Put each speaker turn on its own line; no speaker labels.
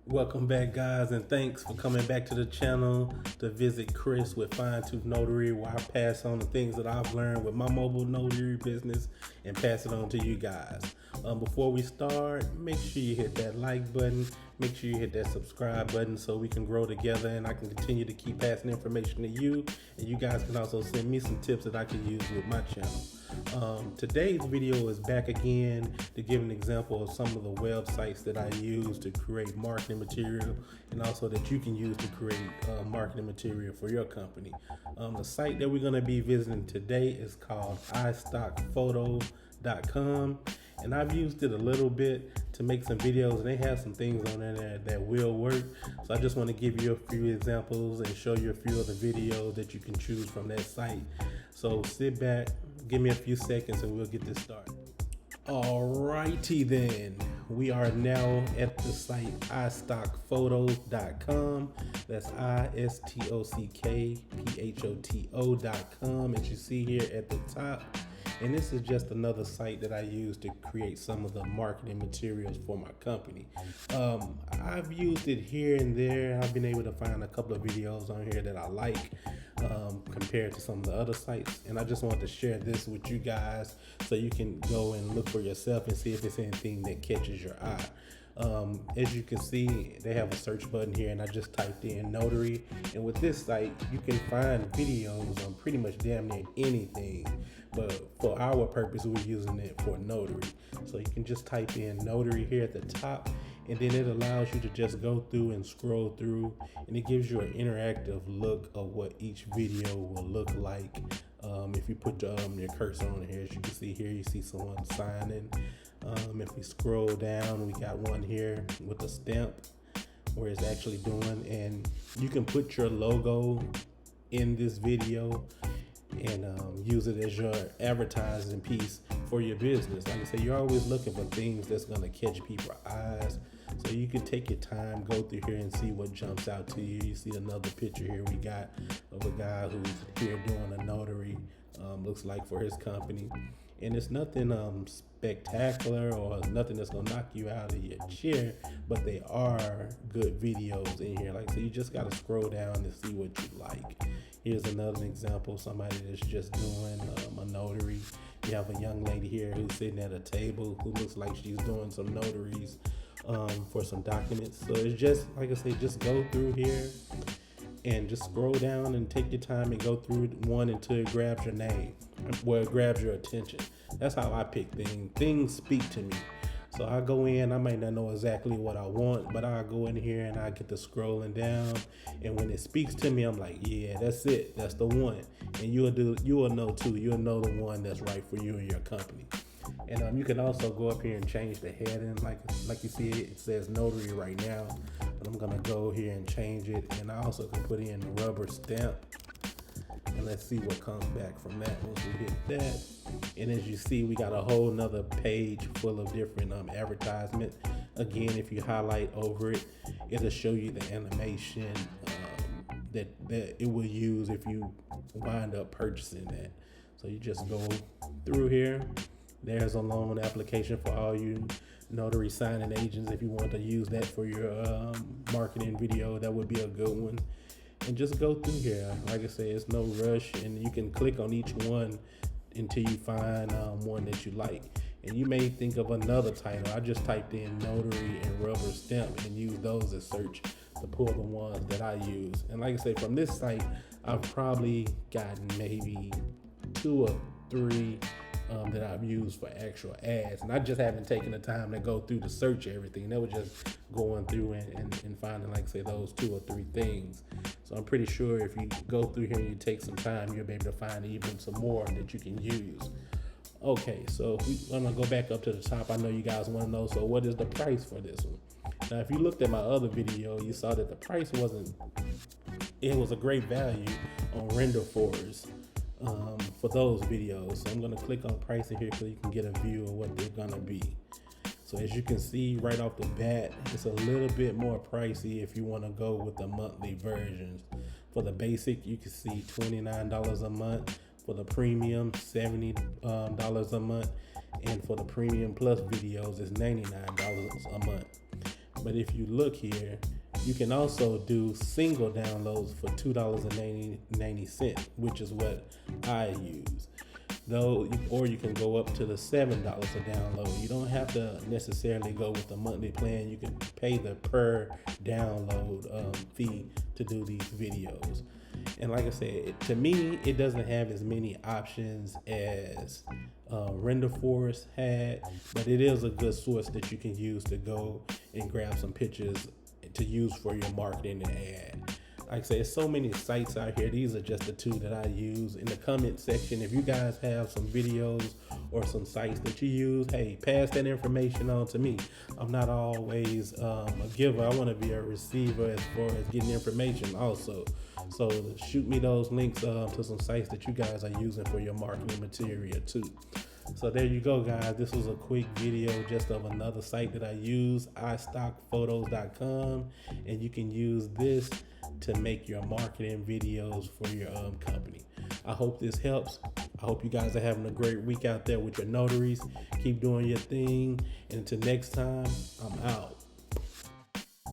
Welcome back, guys, and thanks for coming back to the channel to visit Chris with Fine Tooth Notary, where I pass on the things that I've learned with my mobile notary business and pass it on to you guys. Before we start, make sure you hit that like button, make sure you hit that subscribe button so we can grow together and I can continue to keep passing information to you, and you guys can also send me some tips that I can use with my channel. Today's video is back again to give an example of some of the websites that I use to create marketing material, and also that you can use to create marketing material for your company. The site that we're going to be visiting today is called Istockphoto.com, and I've used it a little bit to make some videos, and they have some things on there that will work. So I just want to give you a few examples and show you a few of the videos that you can choose from that site. So sit back, give me a few seconds, and we'll get this started. Alrighty then, we are now at the site istockphoto.com. That's istockphoto.com, as you see here at the top. And this is just another site that I use to create some of the marketing materials for my company. I've used it here and there. I've been able to find a couple of videos on here that I like compared to some of the other sites. And I just wanted to share this with you guys so you can go and look for yourself and see if there's anything that catches your eye. As you can see, they have a search button here, and I just typed in Notary. And with this site, you can find videos on pretty much damn near anything. But for our purpose, we're using it for Notary. So you can just type in Notary here at the top, and then it allows you to just go through and scroll through, and it gives you an interactive look of what each video will look like. If you put your cursor on here, as you can see here, you see someone signing. If we scroll down, we got one here with a stamp where it's actually doing, and you can put your logo in this video and use it as your advertising piece for your business. Like I say, you're always looking for things that's going to catch people's eyes. So you can take your time, go through here and see what jumps out to you. You see another picture here we got of a guy who's here doing a notary, looks like for his company. And it's nothing spectacular or nothing that's gonna knock you out of your chair, but they are good videos in here. Like, so you just gotta scroll down and see what you like. Here's another example, somebody that's just doing a notary. You have a young lady here who's sitting at a table who looks like she's doing some notaries for some documents. So it's just, like I say, just go through here and just scroll down and take your time and go through one until it grabs your name, well, it grabs your attention. That's how I pick things. Things speak to me. So I go in, I might not know exactly what I want, but I go in here and I get to scrolling down. And when it speaks to me, I'm like, yeah, that's it. That's the one. And you will know too. You'll know the one that's right for you and your company. And you can also go up here and change the heading. Like you see, it says Notary right now, but I'm gonna go here and change it. And I also can put in the rubber stamp. And let's see what comes back from that once we hit that. And as you see, we got a whole nother page full of different advertisement. Again, if you highlight over it, it'll show you the animation that it will use if you wind up purchasing that. So you just go through here. There's a loan application for all you notary signing agents. If you want to use that for your marketing video, that would be a good one. And just go through here. Like I said, it's no rush, and you can click on each one until you find one that you like. And you may think of another title. I just typed in Notary and rubber stamp and use those as search to pull the ones that I use. And like I say, from this site, I've probably gotten maybe 2 or 3 that I've used for actual ads, and I just haven't taken the time to go through to search everything. They were just going through and finding, like say, those 2 or 3 things. So I'm pretty sure if you go through here and you take some time, you'll be able to find even some more that you can use. Okay, so I'm gonna go back up to the top. I know you guys want to know, so what is the price for this one? Now, if you looked at my other video, you saw that the price it was a great value on Render4s. For those videos. So I'm going to click on pricing here so you can get a view of what they're going to be. So as you can see right off the bat, it's a little bit more pricey if you want to go with the monthly versions. For the basic, you can see $29 a month. For the premium, $70 a month. And for the premium plus videos, it's $99 a month. But if you look here, you can also do single downloads for $2.90, which is what I use. Or you can go up to the $7 a download. You don't have to necessarily go with the monthly plan. You can pay the per download fee to do these videos. And like I said, to me, it doesn't have as many options as RenderForce had, but it is a good source that you can use to go and grab some pictures to use for your marketing and ad. Like I say, there's so many sites out here. These are just the two that I use. In the comment section, if you guys have some videos or some sites that you use, hey, pass that information on to me. I'm not always a giver. I want to be a receiver as far as getting information also. So shoot me those links to some sites that you guys are using for your marketing material too. So there you go, guys. This was a quick video just of another site that I use, Istockphotos.com, and you can use this to make your marketing videos for your company. I hope this helps. I hope you guys are having a great week out there with your notaries. Keep doing your thing. And until next time, I'm out.